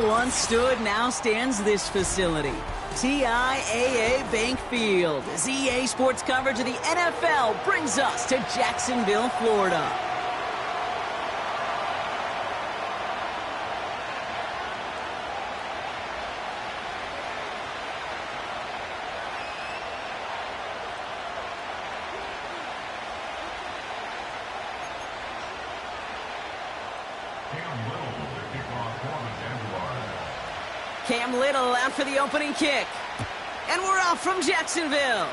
once stood, now stands this facility. TIAA Bank Field. As EA Sports coverage of the NFL brings us to Jacksonville, Florida. Cam Little out for the opening kick. And we're off from Jacksonville.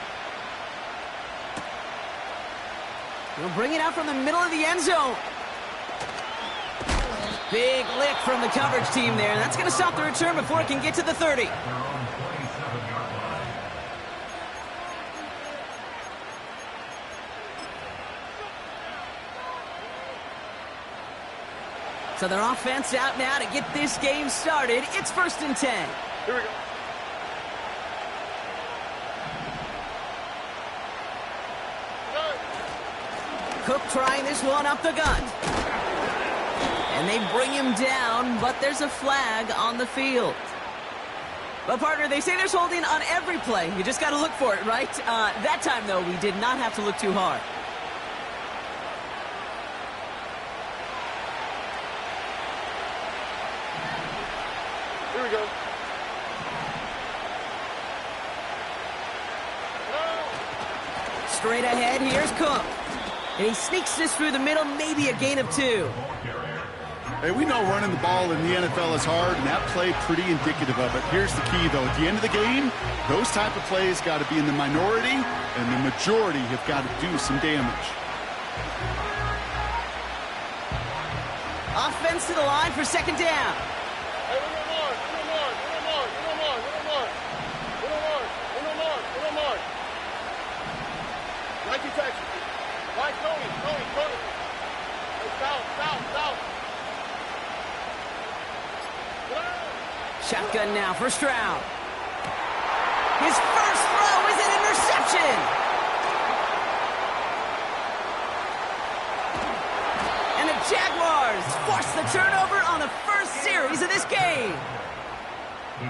We'll bring it out from the middle of the end zone. Big lick from the coverage team there. That's going to stop the return before it can get to the 30. So their offense out now to get this game started. It's 1st and 10. Here we go. Cook trying this one up the gut. And they bring him down, but there's a flag on the field. But, partner, they say there's holding on every play. You just got to look for it, right? That time, though, we did not have to look too hard. Here we go. Straight ahead, here's Cook. And he sneaks this through the middle, maybe a gain of 2. Hey, we know running the ball in the NFL is hard, and that play pretty indicative of it. Here's the key, though. At the end of the game, those type of plays got to be in the minority, and the majority have got to do some damage. Offense to the line for 2nd down. Hey, Nike Texans. Right, Tony. Hey, south. Shotgun now for Stroud. His first throw is an interception. And the Jaguars force the turnover on the first series of this game.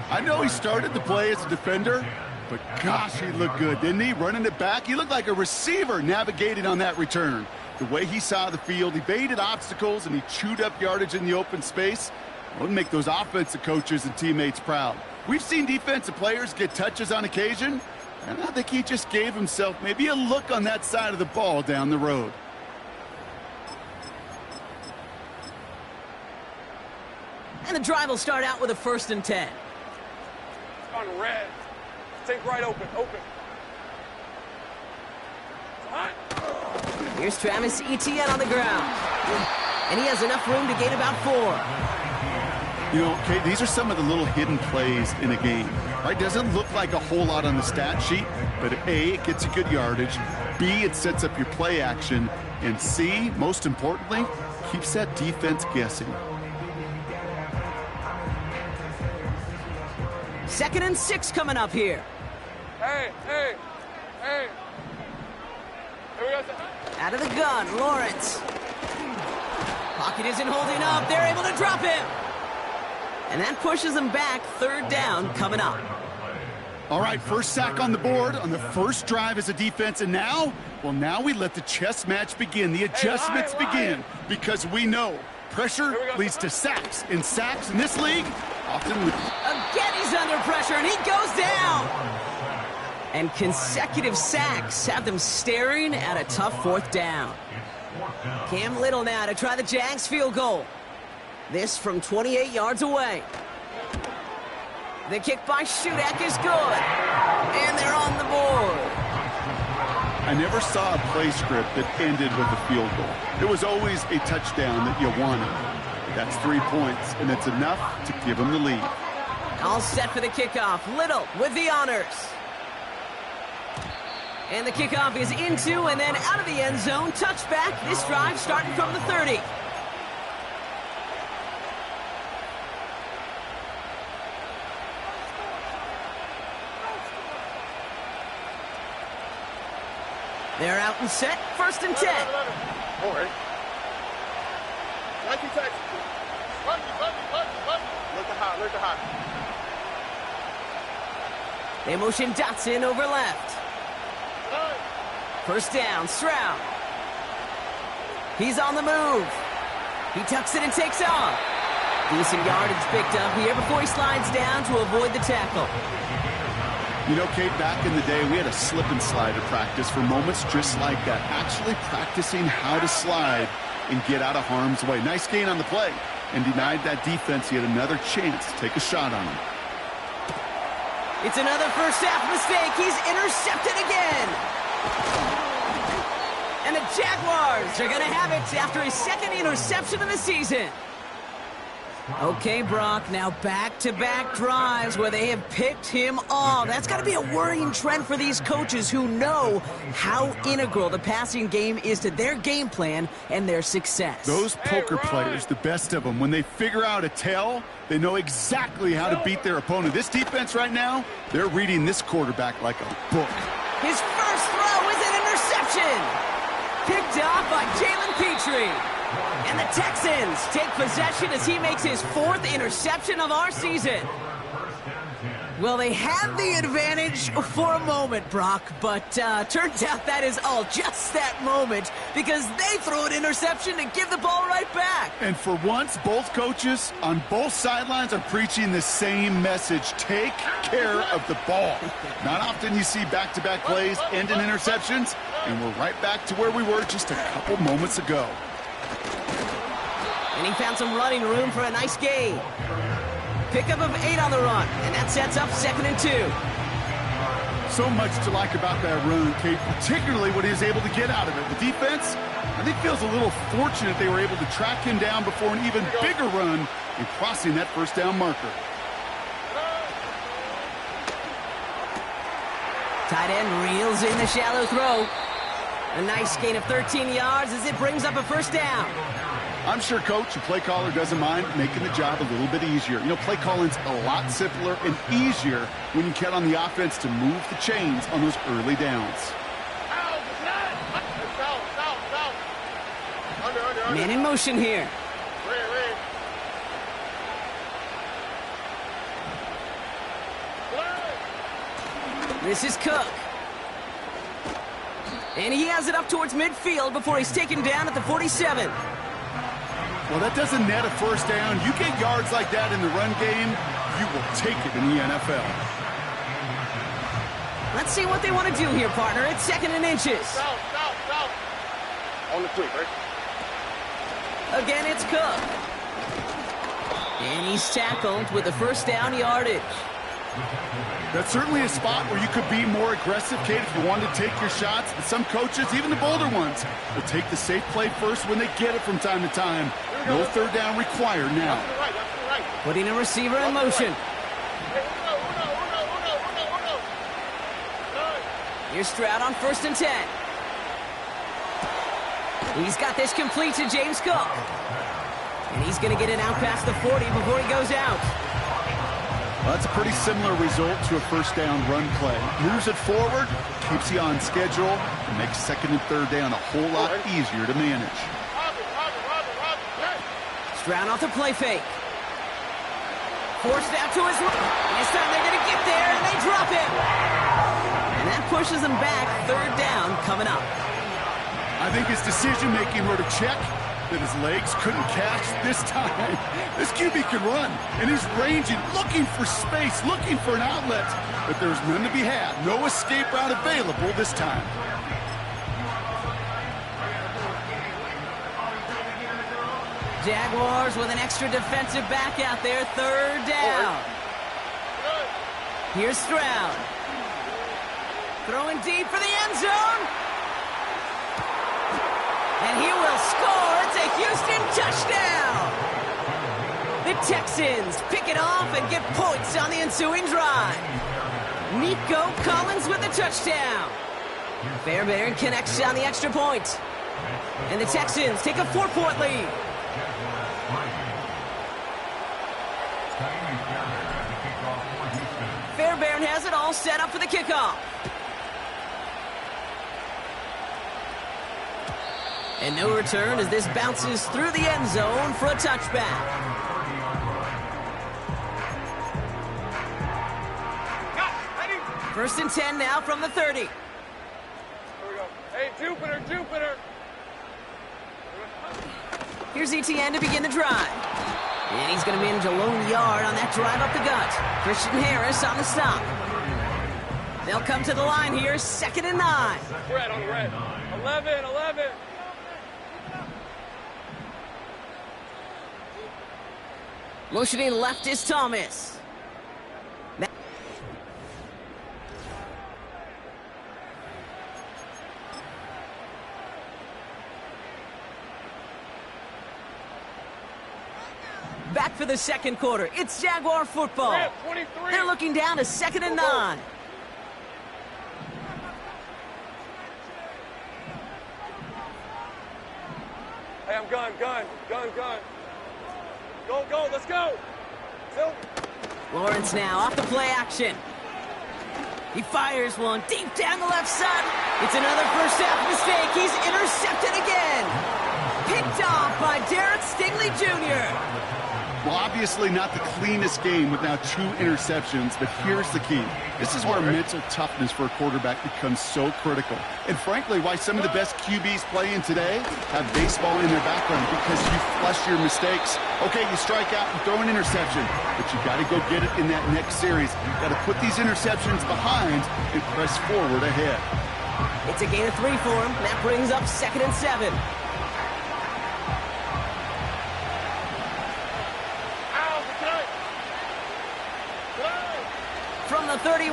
I know he started the play as a defender, but gosh, he looked good, didn't he? Running it back, he looked like a receiver navigating on that return. The way he saw the field, he baited obstacles, and he chewed up yardage in the open space. Would make those offensive coaches and teammates proud. We've seen defensive players get touches on occasion, and I think he just gave himself maybe a look on that side of the ball down the road. And the drive will start out with a 1st and 10. On red. Take right open. Here's Travis Etienne on the ground. And he has enough room to gain about 4. You know, okay, these are some of the little hidden plays in a game, right? Doesn't look like a whole lot on the stat sheet, but A, it gets you good yardage, B, it sets up your play action, and C, most importantly, keeps that defense guessing. 2nd and 6 coming up here. Hey. Here we go. Out of the gun, Lawrence. Pocket isn't holding up. They're able to drop him. And that pushes them back. 3rd down coming up. All right, first sack on the board on the first drive as a defense. And now, well, now we let the chess match begin. The adjustments begin because we know pressure leads to sacks. And sacks in this league often... Again, he's under pressure, and he goes down. And consecutive sacks have them staring at a tough 4th down. Cam Little now to try the Jags field goal. This from 28 yards away. The kick by Shudak is good. And they're on the board. I never saw a play script that ended with a field goal. It was always a touchdown that you wanted. That's 3 points, and it's enough to give them the lead. All set for the kickoff. Little with the honors. And the kickoff is into and then out of the end zone. Touchback. This drive starting from the 30. They're out and set. 1st and 10. All right. Nike Texans. Look to high, look to high. They motion Dotson over left. First down, Stroud. He's on the move. He tucks it and takes off. Decent yardage picked up here before he slides down to avoid the tackle. You know, Kate, back in the day, we had a slip and slide at practice for moments just like that. Actually practicing how to slide and get out of harm's way. Nice gain on the play, and denied that defense yet another chance to take a shot on him. It's another first half mistake. He's intercepted again. And the Jaguars are going to have it after his second interception of the season. Okay, Brock, now back-to-back drives where they have picked him off. That's got to be a worrying trend for these coaches who know how integral the passing game is to their game plan and their success. Those poker players, the best of them, when they figure out a tell, they know exactly how to beat their opponent. This defense right now, they're reading this quarterback like a book. His first throw is an interception. Picked off by Jalen Petrie. And the Texans take possession as he makes his fourth interception of our season. Well, they had the advantage for a moment, Brock, but turns out that is all just that moment because they throw an interception to give the ball right back. And for once, both coaches on both sidelines are preaching the same message. Take care of the ball. Not often you see back-to-back plays end in interceptions, and we're right back to where we were just a couple moments ago. And he found some running room for a nice gain. Pickup of 8 on the run, and that sets up 2nd and 2. So much to like about that run, Kate, particularly what he was able to get out of it. The defense, I think, feels a little fortunate they were able to track him down before an even bigger run and crossing that first down marker. Tight end reels in the shallow throw. A nice gain of 13 yards as it brings up a first down. I'm sure Coach, the play caller, doesn't mind making the job a little bit easier. You know, play calling's a lot simpler and easier when you count on the offense to move the chains on those early downs. Man in motion here. This is Cook. And he has it up towards midfield before he's taken down at the 47. Well, that doesn't net a first down. You get yards like that in the run game, you will take it in the NFL. Let's see what they want to do here, partner. It's 2nd and inches. South. On the quick, right? Again, it's Cook. And he's tackled with the first down yardage. That's certainly a spot where you could be more aggressive, Kate, if you wanted to take your shots. But some coaches, even the bolder ones, will take the safe play first when they get it from time to time. No third down required now. Putting a receiver in motion. Here's Stroud on 1st and 10. He's got this complete to James Cook. And he's going to get it out past the 40 before he goes out. Well, that's a pretty similar result to a first down run play. Moves it forward, keeps you on schedule, and makes 2nd and 3rd down a whole lot easier to manage. Stroud off the play fake. Forced out to his right. This time they're going to get there, and they drop him. And that pushes them back. 3rd down coming up. I think his decision-making were to check that his legs couldn't catch this time. This QB can run, and he's ranging, looking for space, looking for an outlet. But there's none to be had. No escape route available this time. Jaguars with an extra defensive back out there. 3rd down. Here's Stroud. Throwing deep for the end zone. And he will score. It's a Houston touchdown. The Texans pick it off and get points on the ensuing drive. Nico Collins with the touchdown. Fairbairn connects on the extra point. And the Texans take a 4-point lead. Fairbairn has it all set up for the kickoff. And no return as this bounces through the end zone for a touchback. First and 10 now from the 30. Here we go. Hey, Jupiter, Jupiter. Here's Etienne to begin the drive. And he's going to manage a lone yard on that drive up the gut. Christian Harris on the stop. They'll come to the line here, 2nd and 9. Red on the red. 11, 11. Motioning left is Thomas. Back for the second quarter. It's Jaguar football. Red, 23. They're looking down to 2nd and 9. Hey, I'm gun. Go, let's go. Phil. Lawrence now off the play action. He fires one deep down the left side. It's another first half mistake. He's intercepted again. Picked off by Derek Stingley Jr. Well, obviously not the cleanest game with now 2 interceptions, but here's the key. This is where mental toughness for a quarterback becomes so critical. And frankly, why some of the best QBs playing today have baseball in their background, because you flush your mistakes. Okay, you strike out and throw an interception, but you got to go get it in that next series. Got to put these interceptions behind and press forward ahead. It's a gain of 3 for him. That brings up 2nd and 7. From the 31.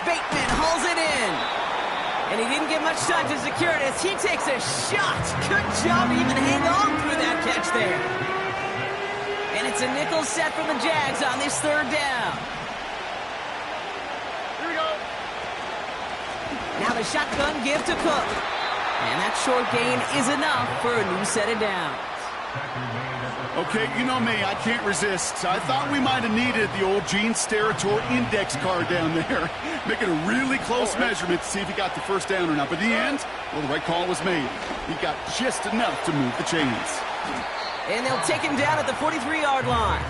Bateman hauls it in. And he didn't get much time to secure it as he takes a shot. Good job to even hang on through that catch there. And it's a nickel set from the Jags on this 3rd down. Here we go. Now the shotgun give to Cook. And that short gain is enough for a new set of downs. Okay, you know me, I can't resist. I thought we might have needed the old Gene Steratore index card down there. Making a really close measurement to see if he got the first down or not. But in the end, well, the right call was made. He got just enough to move the chains. And they'll take him down at the 43-yard line.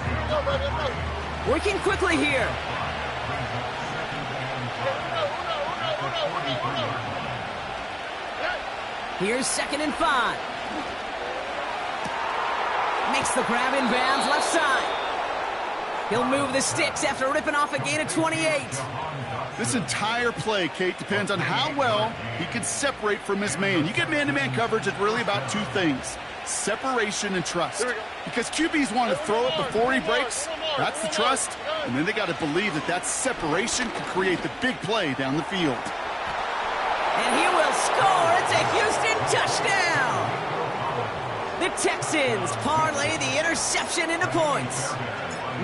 Working quickly here. Here's 2nd and 5. Makes the grab in bounds left side. He'll move the sticks after ripping off a gain of 28. This entire play, Kate, depends on how well he can separate from his man. You get man-to-man coverage, it's really about 2 things: separation and trust. Because QBs want to throw it before he breaks. That's the trust. And then they got to believe that that separation can create the big play down the field. And he will score. It's a Houston touchdown. The Texans parlay the interception into points.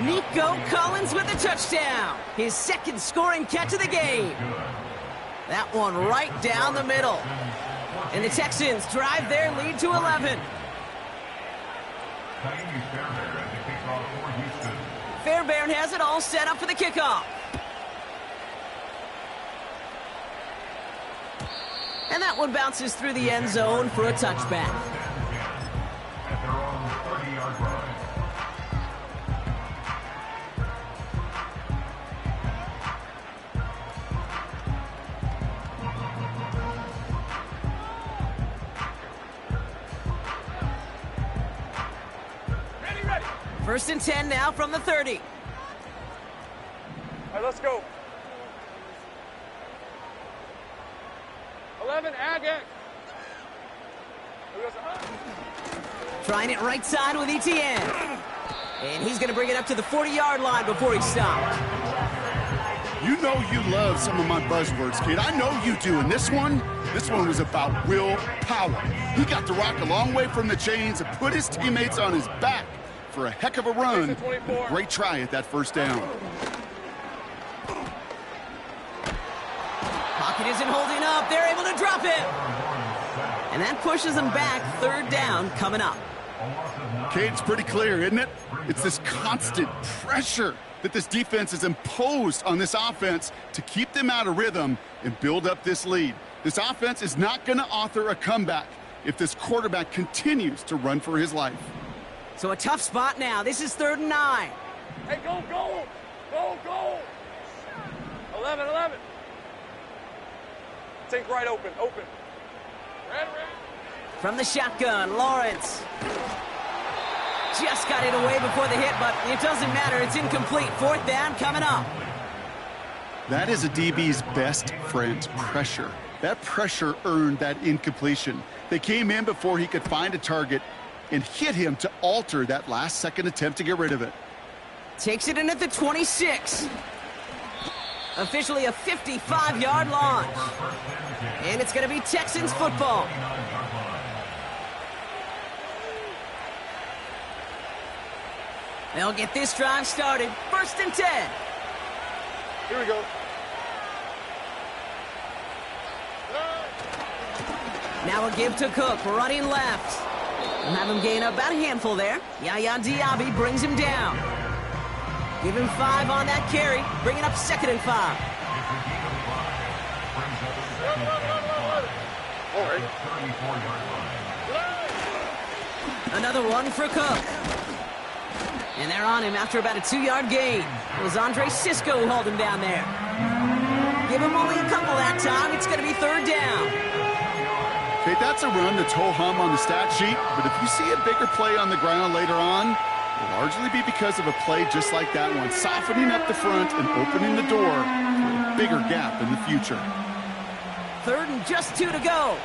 Nico Collins with the touchdown. His 2nd scoring catch of the game. That one right down the middle. And the Texans drive their lead to 11. Fairbairn has it all set up for the kickoff. And that one bounces through the end zone for a touchback. First and 10 now from the 30. All right, let's go. 11, Agate. Trying it right side with Etienne. And he's going to bring it up to the 40-yard line before he stopped. You know you love some of my buzzwords, kid. I know you do. And this one was about willpower. He got the rock a long way from the chains and put his teammates on his back for a heck of a run. A great try at that first down. Pocket isn't holding up. They're able to drop it. And that pushes them back. 3rd down coming up. Okay, it's pretty clear, isn't it? It's this constant pressure that this defense has imposed on this offense to keep them out of rhythm and build up this lead. This offense is not going to author a comeback if this quarterback continues to run for his life. So a tough spot now. This is 3rd and 9. Hey, go, go! Go, go! 11, 11. Take right open, open. Red. From the shotgun, Lawrence. Just got it away before the hit, but it doesn't matter. It's incomplete. 4th down coming up. That is a DB's best friend, pressure. That pressure earned that incompletion. They came in before he could find a target and hit him to alter that last-second attempt to get rid of it. Takes it in at the 26. Officially a 55-yard launch. And it's going to be Texans football. They'll get this drive started. 1st and 10. Here we go. Now a give to Cook, running left. We'll have him gain about a handful there. Yaya Diaby brings him down. Give him 5 on that carry, bringing up 2nd and 5. Another run for Cook. And they're on him after about a 2-yard gain. It was Andre Sisco who hauled him down there. Give him only a couple that time. It's going to be 3rd down. Okay, that's a run that's ho-hum on the stat sheet, but if you see a bigger play on the ground later on, it'll largely be because of a play just like that one, softening up the front and opening the door for a bigger gap in the future. 3rd and just 2 to go.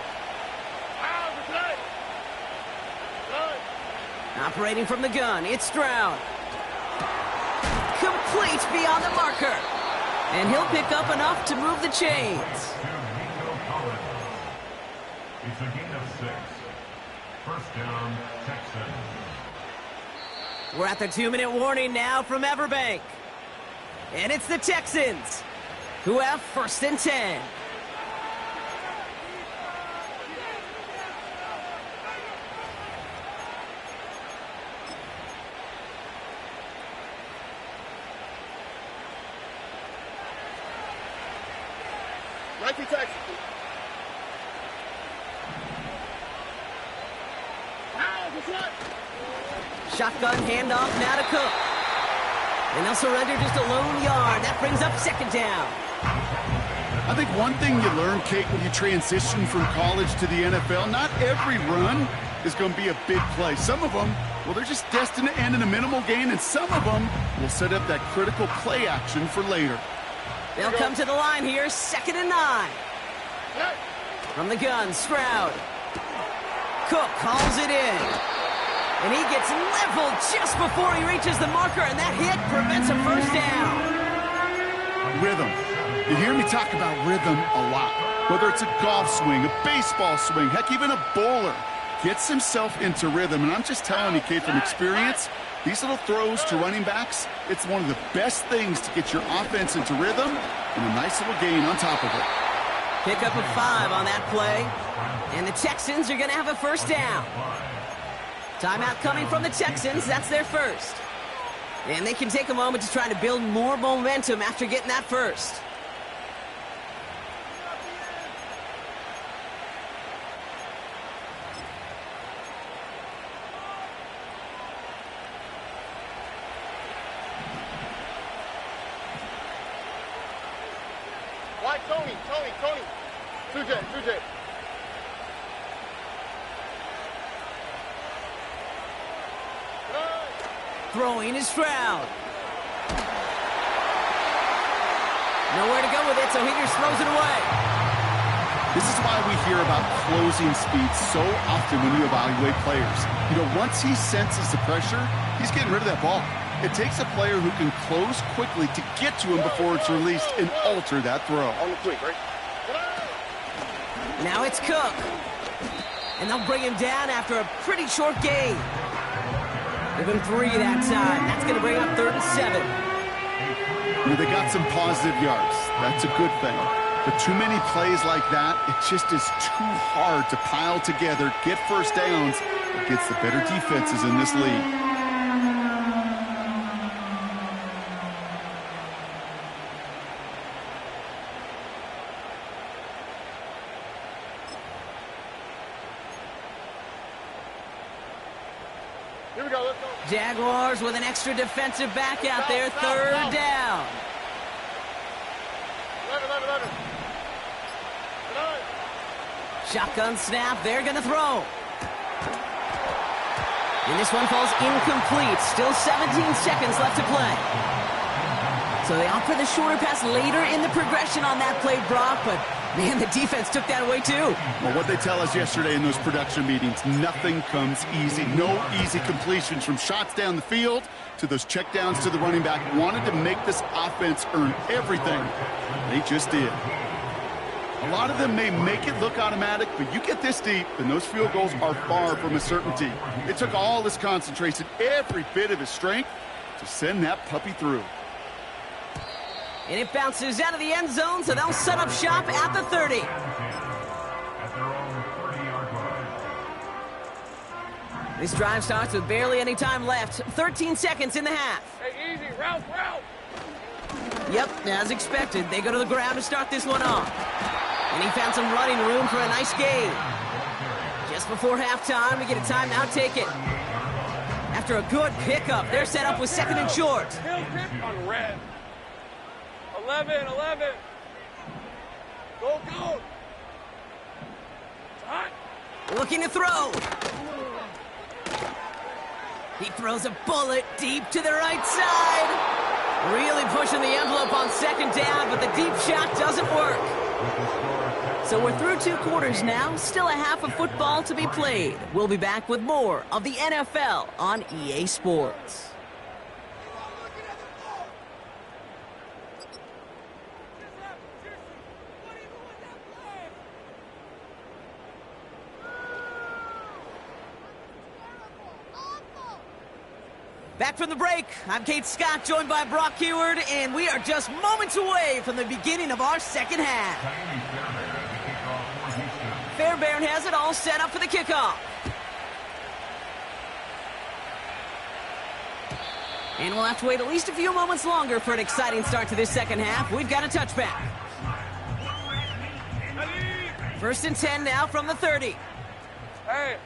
Operating from the gun, it's Stroud. Complete beyond the marker. And he'll pick up enough to move the chains. It's a gain of 6. 1st down, Texans. We're at the 2-minute warning now from Everbank. And it's the Texans who have 1st and 10. Texas. Shotgun handoff now to Cook. And they'll surrender just a lone yard. That brings up 2nd down. I think one thing you learn, Kate, when you transition from college to the NFL, not every run is going to be a big play. Some of them, well, they're just destined to end in a minimal gain, and some of them will set up that critical play action for later. They'll come to the line here, 2nd and 9. From the gun, Stroud. Cook calls it in. And he gets leveled just before he reaches the marker, and that hit prevents a 1st down. Rhythm. You hear me talk about rhythm a lot. Whether it's a golf swing, a baseball swing, heck, even a bowler gets himself into rhythm. And I'm just telling you, Kate, from experience, these little throws to running backs, it's one of the best things to get your offense into rhythm and a nice little gain on top of it. Pick up a 5 on that play. And the Texans are going to have a 1st down. Timeout coming from the Texans. That's their 1st. And they can take a moment to try to build more momentum after getting that 1st. Why, Tony. 2J. Throwing is Stroud. Nowhere to go with it, so he just throws it away. This is why we hear about closing speed so often when you evaluate players. You know, once he senses the pressure, he's getting rid of that ball. It takes a player who can close quickly to get to him before it's released and alter that throw. On the quick, right? Now it's Cook. And they'll bring him down after a pretty short gain. Give him 3 that time. That's going to bring up 3rd and 7. You know, they got some positive yards. That's a good thing. But too many plays like that, it just is too hard to pile together, get 1st downs against the better defenses in this league. Here we go, let's go. Jaguars with an extra defensive back out there, 3rd down. Shotgun snap, they're going to throw. And this one falls incomplete. Still 17 seconds left to play. So they opt for the shorter pass later in the progression on that play, Brock, but man, the defense took that away too. Well, what they tell us yesterday in those production meetings, nothing comes easy. No easy completions from shots down the field to those checkdowns to the running back. Wanted to make this offense earn everything. They just did. A lot of them may make it look automatic, but you get this deep, and those field goals are far from a certainty. It took all his concentration, every bit of his strength, to send that puppy through. And it bounces out of the end zone, so they'll set up shop at the 30. This drive starts with barely any time left. 13 seconds in the half. Hey, easy, route. Yep, as expected, they go to the ground to start this one off. And he found some running room for a nice gain. Just before halftime, we get a timeout, take it. After a good pickup, they're set up with second and short. Still tip on red. 11. Go. Hot. Looking to throw. He throws a bullet deep to the right side. Really pushing the envelope on second down, but the deep shot doesn't work. So we're through 2 quarters now. Still a half of football to be played. We'll be back with more of the NFL on EA Sports. Back from the break, I'm Kate Scott, joined by Brock Heward, and we are just moments away from the beginning of our second half. Fairbairn has it all set up for the kickoff. And we'll have to wait at least a few moments longer for an exciting start to this second half. We've got a touchback. 1st and 10 now from the 30. Hey.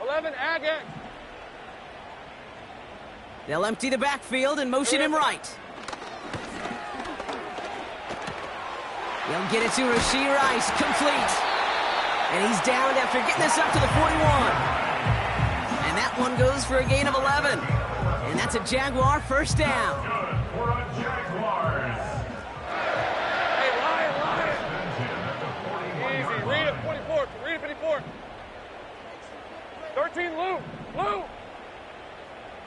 11, Agate. They'll empty the backfield and motion him right. They'll get it to Rashee Rice, complete. And he's downed after getting this up to the 41. And that one goes for a gain of 11. And that's a Jaguar first down. Hey, Lion. Easy, read it, 54. 13, Lou.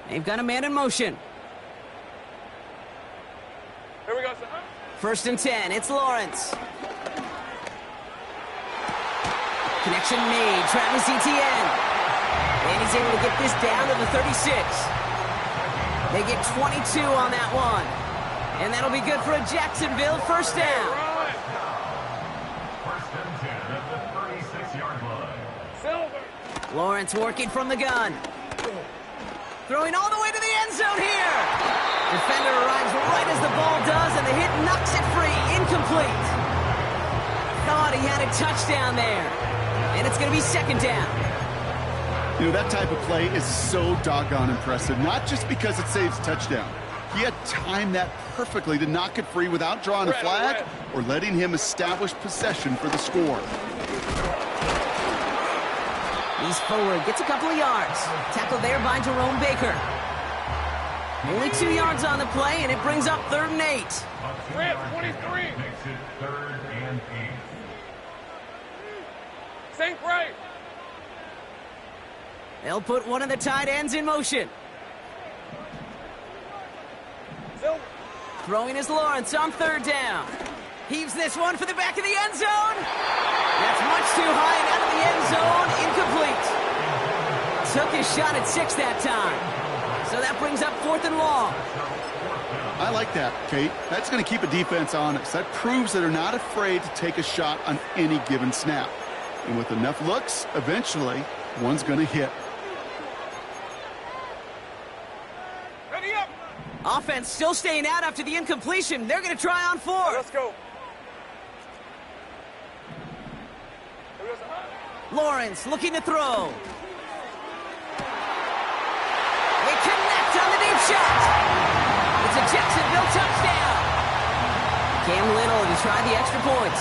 They've got a man in motion. Here we go, son. 1st and 10, it's Lawrence. Connection made, Travis Etienne. And he's able to get this down to the 36. They get 22 on that one. And that'll be good for a Jacksonville first down. First and 10 at the 36-yard line. Silver. Lawrence working from the gun. Throwing all the way to the end zone here. Defender arrives right as the ball does, and the hit knocks it free. Incomplete. Thought he had a touchdown there. And it's going to be second down. You know, that type of play is so doggone impressive, not just because it saves a touchdown. He had timed that perfectly to knock it free without drawing a flag or letting him establish possession for the score. He's forward, gets a couple of yards. Tackled there by Jerome Baker. Only 2 yards on the play, and it brings up 3rd and 8. Rip, 23. Makes it 3rd and 8. Sink right. They'll put one of the tight ends in motion. Silver. Throwing is Lawrence on 3rd down. Heaves this one for the back of the end zone. That's much too high and out of the end zone. Incomplete. Took his shot at 6 that time. So that brings up 4th and long. I like that, Kate. That's going to keep a defense honest. That proves that they're not afraid to take a shot on any given snap. And with enough looks, eventually, one's going to hit. Ready up. Offense still staying out after the incompletion. They're going to try on 4. Let's go. Lawrence looking to throw. They connect on the deep shot. Jacksonville touchdown. Cam Little to try the extra point.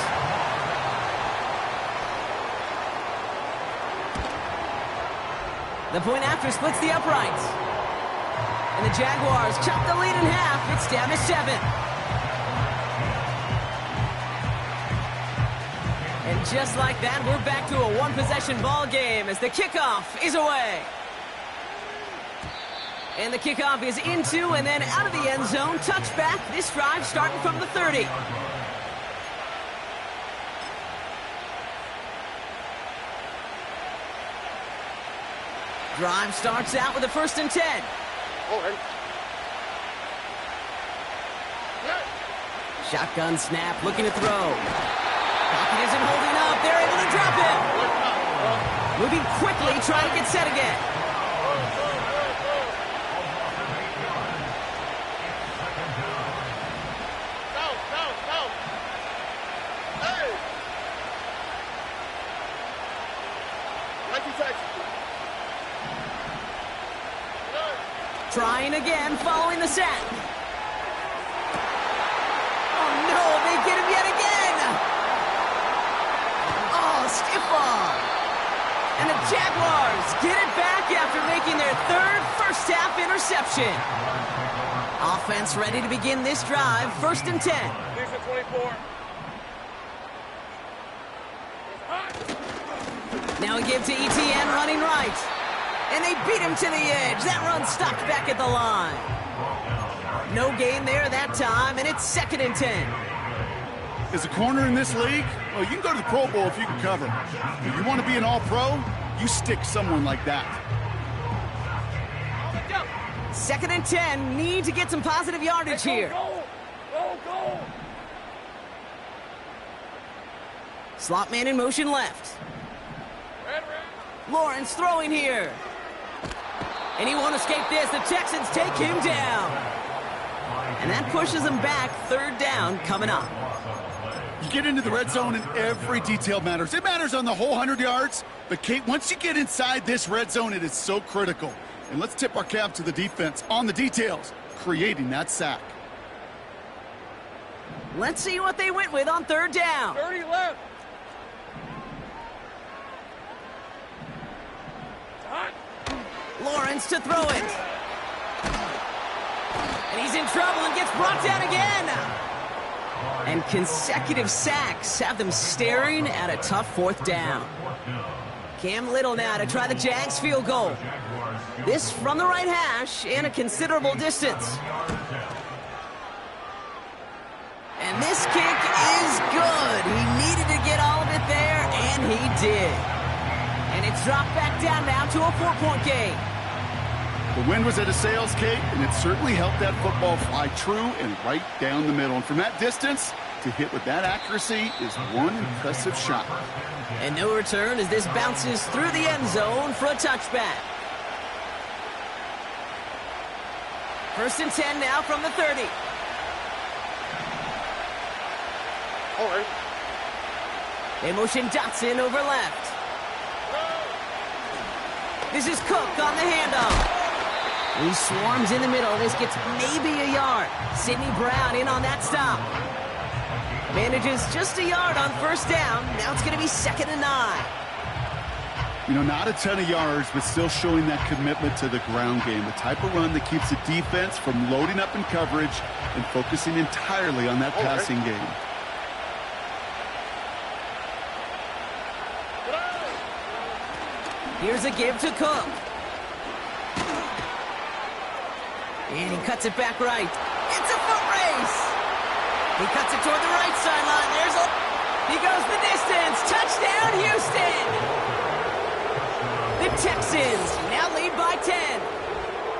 The point after splits the uprights. And the Jaguars chop the lead in half. It's down to 7. And just like that, we're back to a one-possession ball game as the kickoff is away. And the kickoff is into and then out of the end zone. Touchback. This drive starting from the 30. Drive starts out with a 1st and 10. Shotgun snap, looking to throw. Pocket isn't holding up. They're able to drop it. Moving quickly, trying to get set again. Trying again, following the sack. Oh no, they get him yet again. Oh, stiff arm. And the Jaguars get it back after making their 3rd first-half interception. Offense ready to begin this drive, 1st and 10. These are 24. Now we give to ETN running right. And they beat him to the edge. That run stopped back at the line. No gain there that time, and it's 2nd and 10. As a corner in this league, well, you can go to the Pro Bowl if you can cover. If you want to be an all-pro, you stick someone like that. 2nd and 10. Need to get some positive yardage here. Go. Slot man in motion left. Lawrence throwing here. And he won't escape this. The Texans take him down. And that pushes them back. 3rd down coming up. You get into the red zone and every detail matters. It matters on the whole 100 yards. But, Kate, once you get inside this red zone, it is so critical. And let's tip our cap to the defense on the details, creating that sack. Let's see what they went with on 3rd down. 30 left. Lawrence to throw it. And he's in trouble and gets brought down again. And consecutive sacks have them staring at a tough 4th down. Cam Little now to try the Jags field goal. This from the right hash and a considerable distance. And this kick is good. He needed to get all of it there, and he did. And it's dropped back down now to a 4-point game. The wind was at a sails, Kate, and it certainly helped that football fly true and right down the middle. And from that distance, to hit with that accuracy is one impressive shot. And no return as this bounces through the end zone for a touchback. 1st and 10 now from the 30. They motion Dotson over left. This is Cook on the handoff. He swarms in the middle. This gets maybe a yard. Sidney Brown in on that stop. Manages just a yard on 1st down. Now it's going to be 2nd and 9. You know, not a ton of yards, but still showing that commitment to the ground game. The type of run that keeps the defense from loading up in coverage and focusing entirely on that passing game. Here's a give to Cook. And he cuts it back right. It's a foot race. He cuts it toward the right sideline. He goes the distance. Touchdown, Houston. The Texans now lead by 10.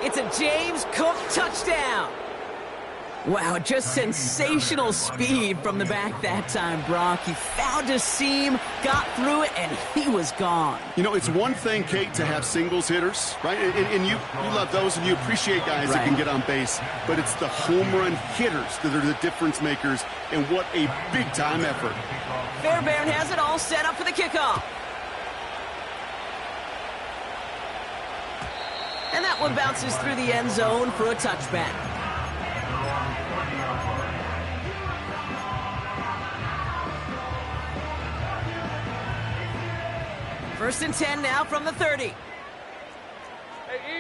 It's a James Cook touchdown. Wow, just sensational speed from the back that time, Brock. He found a seam, got through it, and he was gone. You know, it's one thing, Kate, to have singles hitters, right? And you love those, and you appreciate guys that can get on base. But it's the home run hitters that are the difference makers, and what a big-time effort. Fairbairn has it all set up for the kickoff. And that one bounces through the end zone for a touchback. First and 10 now from the 30. Hey,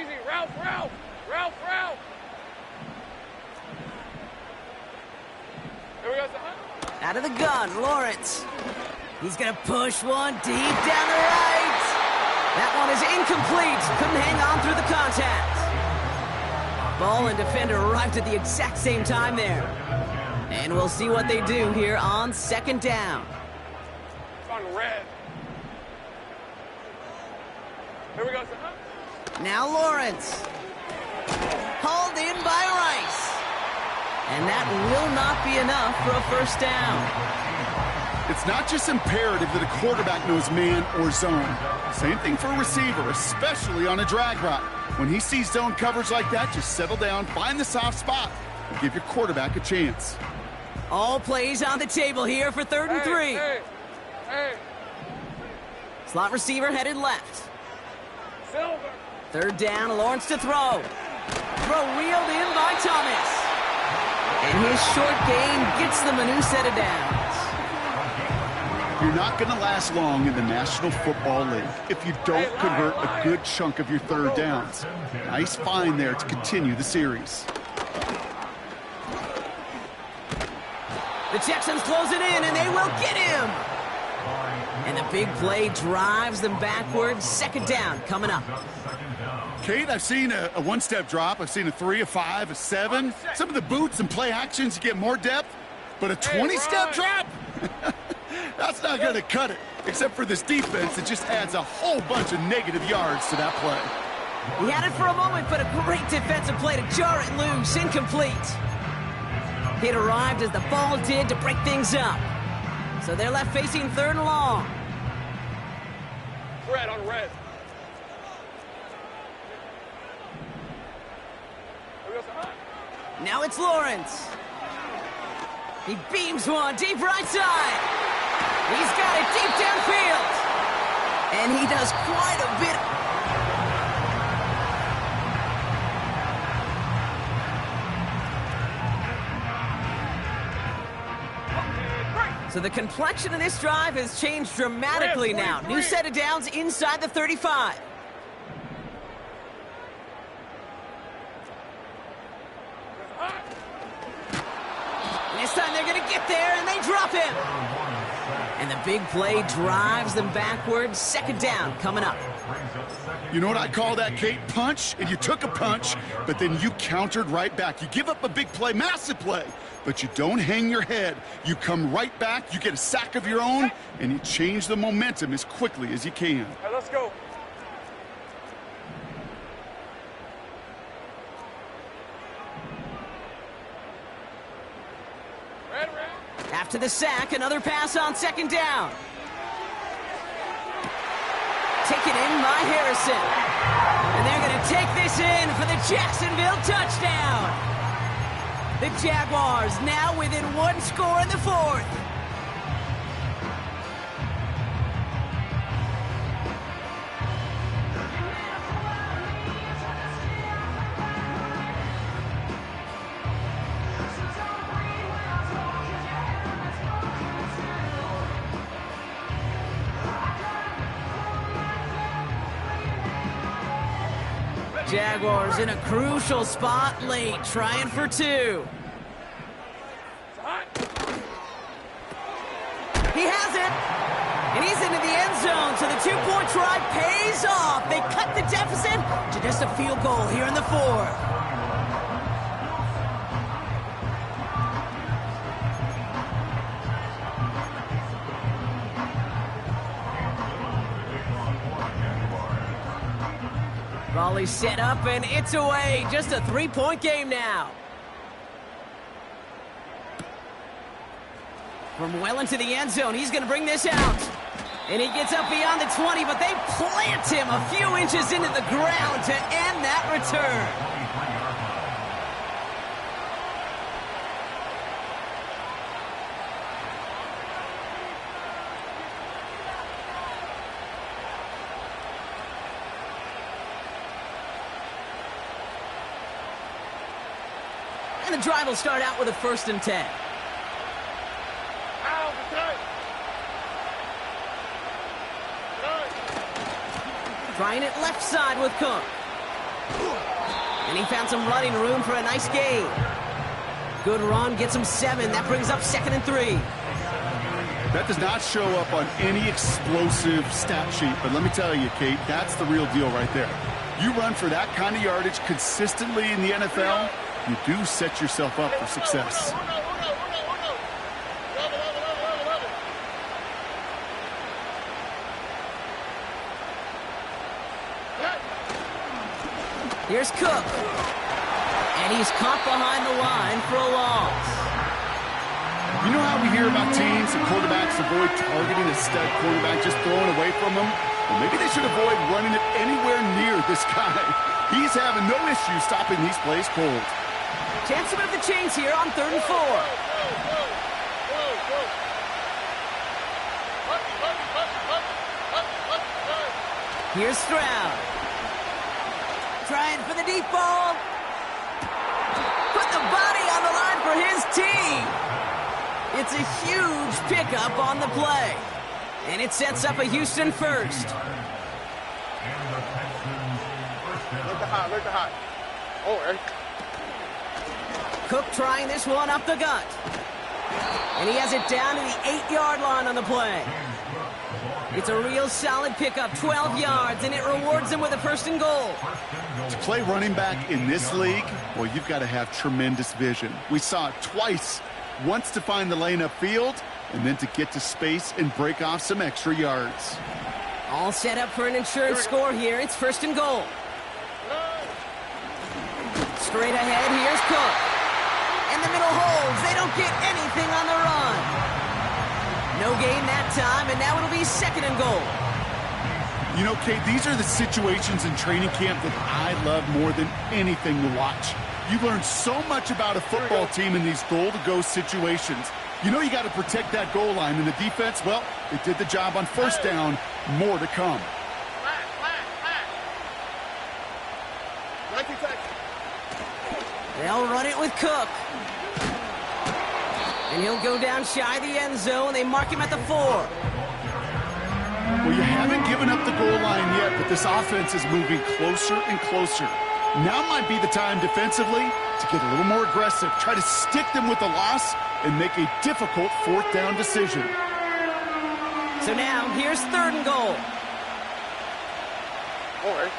easy. Ralph, Ralph. Ralph, Ralph. Here we go, son. Out of the gun, Lawrence. He's going to push one deep down the right. That one is incomplete. Couldn't hang on through the contact. Ball and defender arrived at the exact same time there. And we'll see what they do here on second down. It's on red. Here we go, son. Now Lawrence. Hauled in by Rice. And that will not be enough for a first down. It's not just imperative that a quarterback knows man or zone. Same thing for a receiver, especially on a drag route. When he sees zone coverage like that, just settle down, find the soft spot, and give your quarterback a chance. All plays on the table here for 3rd and 3. Hey. Slot receiver headed left. Silver. 3rd down, Lawrence to throw. Throw reeled in by Thomas. And his short gain gets them a new set of downs. You're not going to last long in the National Football League if you don't convert a good chunk of your 3rd downs. Nice find there to continue the series. The Texans close it in, and they will get him. And the big play drives them backwards. 2nd down coming up. Kate, I've seen a one-step drop. I've seen a 3, a 5, a 7. Some of the boots and play actions, you get more depth. But a 20-step drop? That's not going to cut it, except for this defense that just adds a whole bunch of negative yards to that play. He had it for a moment, but a great defensive play to jar it loose. Incomplete. It arrived as the ball did to break things up. So they're left facing 3rd and long. Red on red. Here we go, son. Now it's Lawrence. He beams one deep right side. He's got it deep downfield. And he does quite a bit. So the complexion of this drive has changed dramatically now. New set of downs inside the 35. And this time they're going to get there, and they drop him. And the big play drives them backwards. 2nd down coming up. You know what I call that, Kate? Punch, and you took a punch, but then you countered right back. You give up a big play, massive play, but you don't hang your head. You come right back, you get a sack of your own, and you change the momentum as quickly as you can. All right, let's go. Red. After the sack, another pass on 2nd down. Taken in by Harrison. And they're going to take this in for the Jacksonville touchdown. The Jaguars now within 1 score in the 4th. Jaguars in a crucial spot late, trying for 2. He has it, and he's into the end zone, so the 2-point try pays off. They cut the deficit to just a field goal here in the 4th. Raleigh set up, and it's away. Just a 3-point game now. From well into the end zone, he's going to bring this out. And he gets up beyond the 20, but they plant him a few inches into the ground to end that return. And the drive will start out with a 1st and 10. Trying it left side with Cook. And he found some running room for a nice gain. Good run, gets him 7. That brings up 2nd and 3. That does not show up on any explosive stat sheet, but let me tell you, Kate, that's the real deal right there. You run for that kind of yardage consistently in the NFL, you do set yourself up for success. Here's Cook. And he's caught behind the line for a loss. You know how we hear about teams and quarterbacks avoid targeting a stud quarterback, just throwing away from him? Well, maybe they should avoid running it anywhere near this guy. He's having no issue stopping these plays cold. Chance to move the chains here on 3rd and 4. Here's Stroud. Trying for the deep ball. Put the body on the line for his team. It's a huge pickup on the play. And it sets up a Houston 1st. Look the high. Oh, Eric. Cook trying this one up the gut. And he has it down to the 8-yard line on the play. It's a real solid pickup, 12 yards, and it rewards him with a 1st and goal. To play running back in this league, well, you've got to have tremendous vision. We saw it twice. Once to find the lane upfield, and then to get to space and break off some extra yards. All set up for an insurance score here. It's 1st and goal. Straight ahead, here's Cook. And the middle holds. They don't get anything on the run. No gain that time, and now it'll be 2nd and goal. You know, Kate, these are the situations in training camp that I love more than anything to watch. You learn so much about a football team in these goal-to-go situations. You know you got to protect that goal line, and the defense, well, they did the job on 1st down. More to come. They'll run it with Cook. And he'll go down shy of the end zone. They mark him at the 4. Well, you haven't given up the goal line yet, but this offense is moving closer and closer. Now might be the time defensively to get a little more aggressive. Try to stick them with the loss and make a difficult 4th down decision. So now, here's 3rd and goal. Ray.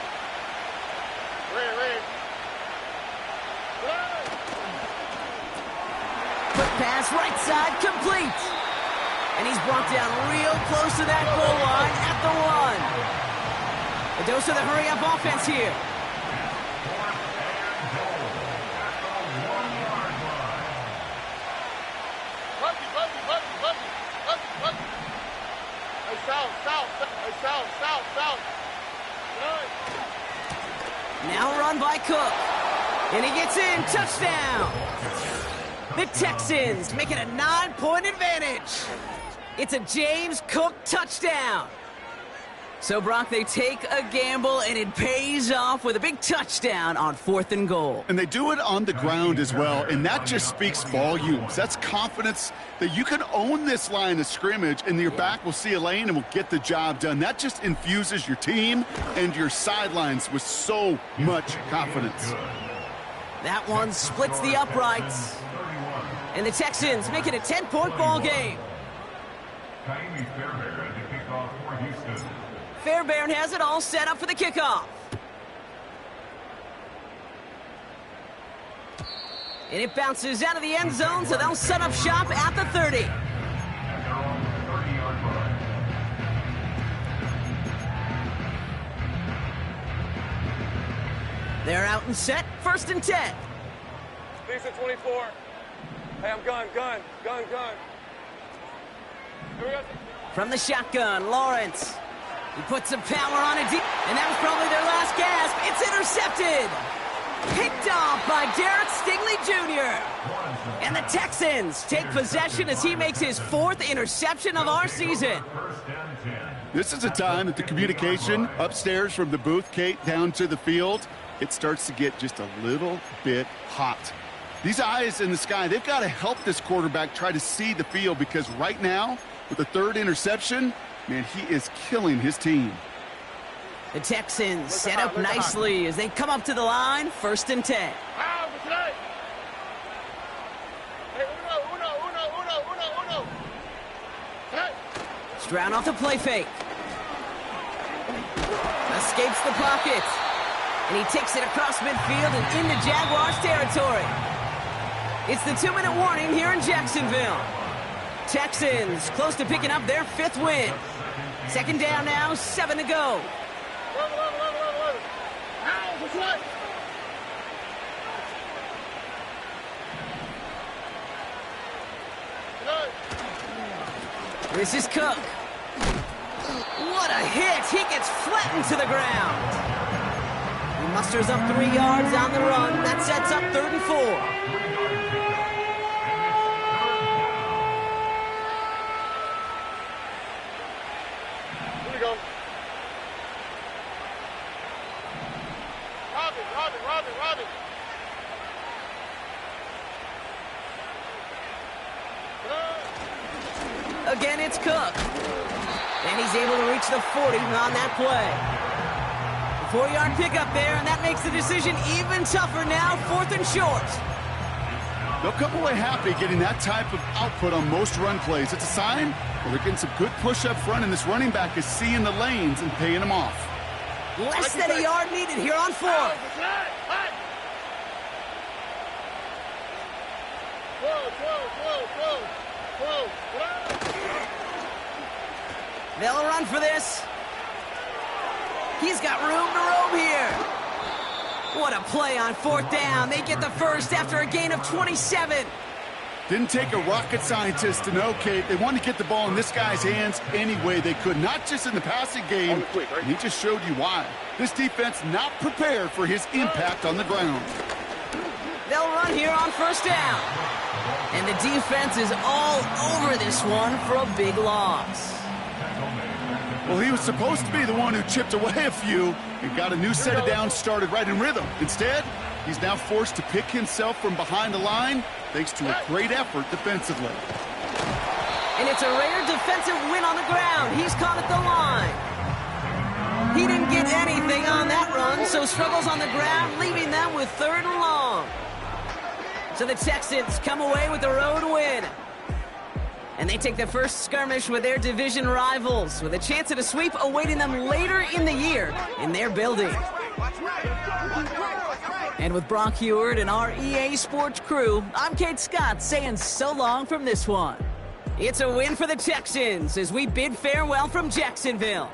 Quick pass, right side, complete. And he's brought down real close to that goal line at the 1. A dose of the hurry-up offense here. South. Now run by Cook. And he gets in. Touchdown. The Texans make it a 9-point advantage. It's a James Cook touchdown. So, Brock, they take a gamble, and it pays off with a big touchdown on 4th and goal. And they do it on the ground as well, and that just speaks volumes. That's confidence that you can own this line of scrimmage, and your back will see a lane and will get the job done. That just infuses your team and your sidelines with so much confidence. That one splits the uprights. And the Texans make it a 10-point ball game. Fairbairn has it all set up for the kickoff. And it bounces out of the end zone, so they'll set up shop at the 30. They're out and set, 1st and 10. Lisa 24. Hey, I'm gun. Here we go. From the shotgun, Lawrence. He puts some power on it deep, and that was probably their last gasp. It's intercepted. Picked off by Derek Stingley Jr. And the Texans take possession as he makes his 4th interception of our season. This is a time that the communication upstairs from the booth, Kate, down to the field, it starts to get just a little bit hot. These eyes in the sky, they've got to help this quarterback try to see the field, because right now, with the third interception, man, he is killing his team. The Texans set up nicely as they come up to the line, 1st and 10. Stroud off the play fake. Escapes the pocket. And he takes it across midfield and into Jaguars territory. It's the 2-minute warning here in Jacksonville. Texans close to picking up their 5th win. 2nd down now, 7 to go. This is Cook. What a hit! He gets flattened to the ground. He musters up 3 yards on the run. That sets up 3rd and 4. Here we go. Robin. Again, it's Cook. And he's able to reach the 40 on that play. 4-yard pickup there, and that makes the decision even tougher now, 4th and short. They'll come away happy getting that type of output on most run plays. It's a sign they're getting some good push up front, and this running back is seeing the lanes and paying them off. Less than a yard needed here on 4th. They'll run for this. He's got room to roam here. What a play on 4th down. They get the first after a gain of 27. Didn't take a rocket scientist to know, Kate. They wanted to get the ball in this guy's hands any way they could, not just in the passing game. And he just showed you why. This defense not prepared for his impact on the ground. They'll run here on 1st down. And the defense is all over this one for a big loss. Well, he was supposed to be the one who chipped away a few and got a new set of downs started right in rhythm. Instead, he's now forced to pick himself from behind the line thanks to a great effort defensively. And it's a rare defensive win on the ground. He's caught at the line. He didn't get anything on that run, so struggles on the ground, leaving them with 3rd and long. So the Texans come away with the road win. And they take the first skirmish with their division rivals, with a chance at a sweep awaiting them later in the year in their building. And with Brock Heward and our EA Sports crew, I'm Kate Scott saying so long from this one. It's a win for the Texans as we bid farewell from Jacksonville.